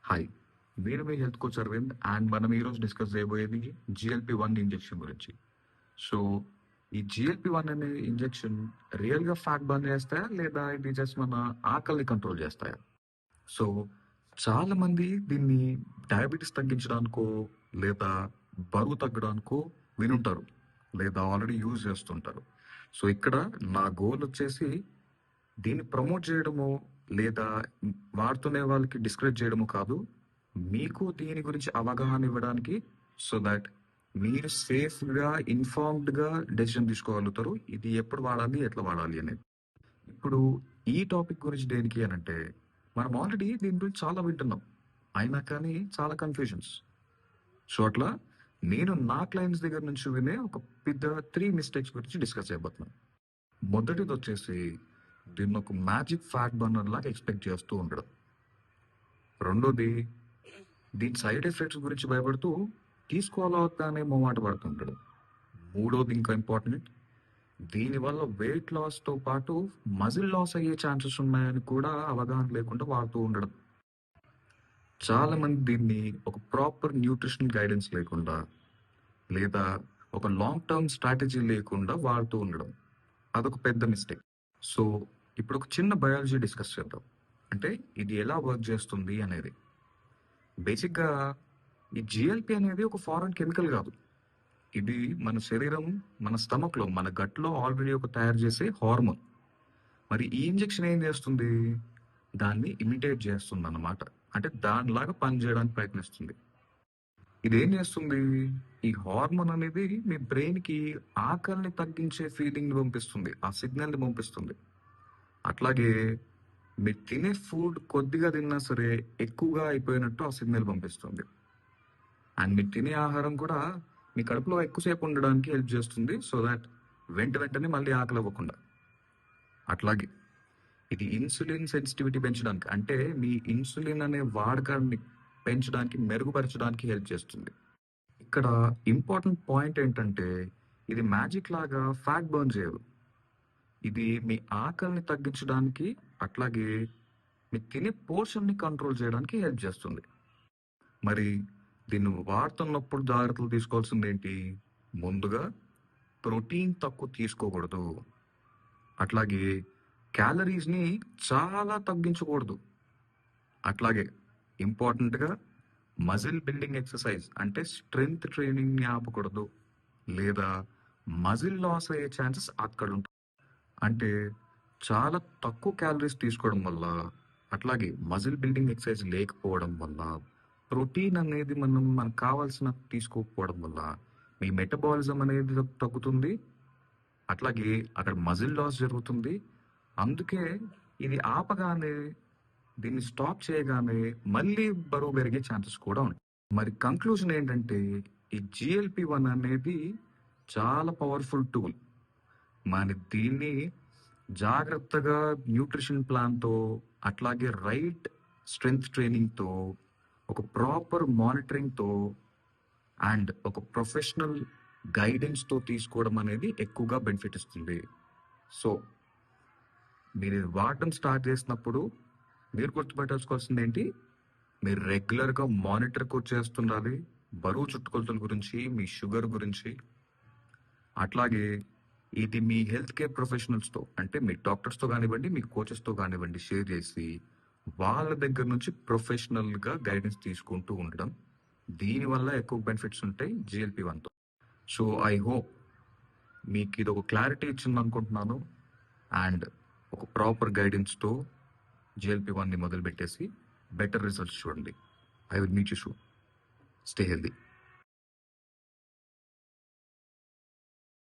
Hi, నేను మీ health coach Arvind and మనం ఈరోజు డిస్కస్ చేయబోయేది GLP-1 ఇంజెక్షన్ గురించి. సో ఈ GLP-1 అనే ఇంజెక్షన్ రియల్గా ఫ్యాట్ బర్న్ చేస్తాయా లేదా ఇది జస్ట్ మన ఆకలిని కంట్రోల్ చేస్తాయా? సో చాలా మంది దీన్ని డయాబెటీస్ తగ్గించడానికో లేదా బరువు తగ్గడానికో వినుంటారు లేదా ఆల్రెడీ యూజ్ చేస్తుంటారు. సో ఇక్కడ నా గోల్ వచ్చేసి దీన్ని ప్రమోట్ చేయడము లేదా వాడుతునే వాళ్ళకి డిస్కరేజ్ చేయడము కాదు, మీకు దీని గురించి అవగాహన ఇవ్వడానికి, సో దట్ మీరు సేఫ్గా ఇన్ఫార్మ్డ్గా డెసిషన్ తీసుకోగలుగుతారు ఇది ఎప్పుడు వాడాలి ఎట్లా వాడాలి అనేది. ఇప్పుడు ఈ టాపిక్ గురించి దేనికి అని అంటే, మనం ఆల్రెడీ దీని గురించి చాలా వింటున్నాం, అయినా కానీ చాలా కన్ఫ్యూజన్స్. సో అట్లా నేను నా క్లయింట్స్ దగ్గర నుంచి వినే ఒక పెద్ద 3 మిస్టేక్స్ గురించి డిస్కస్ చేయబోతున్నాను. మొదటిది వచ్చేసి దీన్ని ఒక మ్యాజిక్ ఫ్యాట్ బర్నర్ లాగా ఎక్స్పెక్ట్ చేస్తూ ఉండడం. రెండోది దీని సైడ్ ఎఫెక్ట్స్ గురించి భయపడుతూ తీసుకోవాలా వద్దా అనే మొమాట పడుతుంటాడు. మూడోది ఇంకా ఇంపార్టెంట్, దీనివల్ల వెయిట్ లాస్తో పాటు మజిల్ లాస్ అయ్యే ఛాన్సెస్ ఉన్నాయని కూడా అవగాహన లేకుండా వాడుతూ ఉండడం. చాలా మంది దీన్ని ఒక ప్రాపర్ న్యూట్రిషనల్ గైడెన్స్ లేకుండా లేదా ఒక లాంగ్ టర్మ్ స్ట్రాటజీ లేకుండా వాడుతూ ఉండడం, అదొక పెద్ద మిస్టేక్. సో ఇప్పుడు ఒక చిన్న బయాలజీ డిస్కస్ చేద్దాం. అంటే ఇది ఎలా వర్క్ చేస్తుంది అనేది. బేసిక్గా ఈ GLP అనేది ఒక ఫారెన్ కెమికల్ కాదు. ఇది మన శరీరం, మన స్టమక్లో, మన గట్లో ఆల్రెడీ ఒక తయారు చేసే హార్మోన్. మరి ఈ ఇంజెక్షన్ ఏం చేస్తుంది? దాన్ని ఇమిటేట్ చేస్తుంది అన్నమాట. అంటే దానిలాగా పనిచేయడానికి ప్రయత్నిస్తుంది. ఇదేం చేస్తుంది? ఈ హార్మోన్ అనేది మీ బ్రెయిన్కి ఆకలిని తగ్గించే ఫీలింగ్ని పంపిస్తుంది, ఆ సిగ్నల్ని పంపిస్తుంది. అట్లాగే మీరు తినే ఫుడ్ కొద్దిగా తిన్నా సరే ఎక్కువగా అయిపోయినట్టు ఆ సిగ్నల్ పంపిస్తుంది. అండ్ మీరు తినే ఆహారం కూడా మీ కడుపులో ఎక్కువసేపు ఉండడానికి హెల్ప్ చేస్తుంది, సో దాట్ వెంటనే మళ్ళీ ఆకలి అవ్వకుండా. అట్లాగే ఇది ఇన్సులిన్ సెన్సిటివిటీ పెంచడానికి, అంటే మీ ఇన్సులిన్ అనే వాడకాన్ని పెంచడానికి, మెరుగుపరచడానికి హెల్ప్ చేస్తుంది. ఇక్కడ ఇంపార్టెంట్ పాయింట్ ఏంటంటే, ఇది మ్యాజిక్ లాగా ఫ్యాట్ బర్న్ చేయదు. ఇది మీ ఆకలిని తగ్గించడానికి, అట్లాగే మీ తినే పోర్షన్ని కంట్రోల్ చేయడానికి హెల్ప్ చేస్తుంది. మరి దీన్ని వాడుతున్నప్పుడు జాగ్రత్తలు తీసుకోవాల్సింది ఏంటి? ముందుగా ప్రోటీన్ తక్కువ తీసుకోకూడదు, అట్లాగే క్యాలరీస్ని చాలా తగ్గించకూడదు, అట్లాగే ఇంపార్టెంట్గా మజిల్ బిల్డింగ్ ఎక్సర్సైజ్ అంటే స్ట్రెంగ్త్ ట్రైనింగ్ని ఆపకూడదు, లేదా మజిల్ లాస్ అయ్యే ఛాన్సెస్ అక్కడ ఉంటాయి. అంటే చాలా తక్కువ క్యాలరీస్ తీసుకోవడం వల్ల, అట్లాగే మజిల్ బిల్డింగ్ ఎక్సర్సైజ్ లేకపోవడం వల్ల, ప్రోటీన్ అనేది మనకు కావాల్సిన తీసుకోకపోవడం వల్ల మీ మెటబాలిజం అనేది తగ్గుతుంది, అట్లాగే అక్కడ మజిల్ లాస్ జరుగుతుంది. అందుకే ఇది ఆపగానే, దీన్ని స్టాప్ చేయగానే మళ్ళీ బరువు పెరిగే ఛాన్సెస్ కూడా ఉంటాయి. మరి కంక్లూజన్ ఏంటంటే, ఈ GLP-1 అనేది చాలా పవర్ఫుల్ టూల్. మన దీన్ని జాగ్రత్తగా న్యూట్రిషన్ ప్లాన్తో, అట్లాగే రైట్ స్ట్రెంగ్త్ ట్రైనింగ్తో, ఒక ప్రాపర్ మానిటరింగ్తో అండ్ ఒక ప్రొఫెషనల్ గైడెన్స్తో తీసుకోవడం అనేది ఎక్కువగా బెనిఫిట్ ఇస్తుంది. సో మీరు ఇది వాడటం స్టార్ట్ చేసినప్పుడు మీరు గుర్తుపెట్టుకోవాల్సింది ఏంటి? మీరు రెగ్యులర్గా మానిటర్ కూడా చేస్తుండాలి, బరువు చుట్టుకొలతల గురించి, మీ షుగర్ గురించి. అట్లాగే ఇది మీ హెల్త్ కేర్ ప్రొఫెషనల్స్తో, అంటే మీ డాక్టర్స్తో కానివ్వండి, మీ కోచెస్తో కానివ్వండి, షేర్ చేసి వాళ్ళ దగ్గర నుంచి ప్రొఫెషనల్గా గైడెన్స్ తీసుకుంటూ ఉండడం. దీనివల్ల ఎక్కువ బెనిఫిట్స్ ఉంటాయి GLP-1తో. సో ఐ హోప్ మీకు ఇది ఒక క్లారిటీ ఇచ్చింది అనుకుంటున్నాను. అండ్ ఒక ప్రాపర్ గైడెన్స్తో GLP-1ని మొదలుపెట్టేసి బెటర్ రిజల్ట్స్ చూడండి. I will meet you soon. Stay healthy.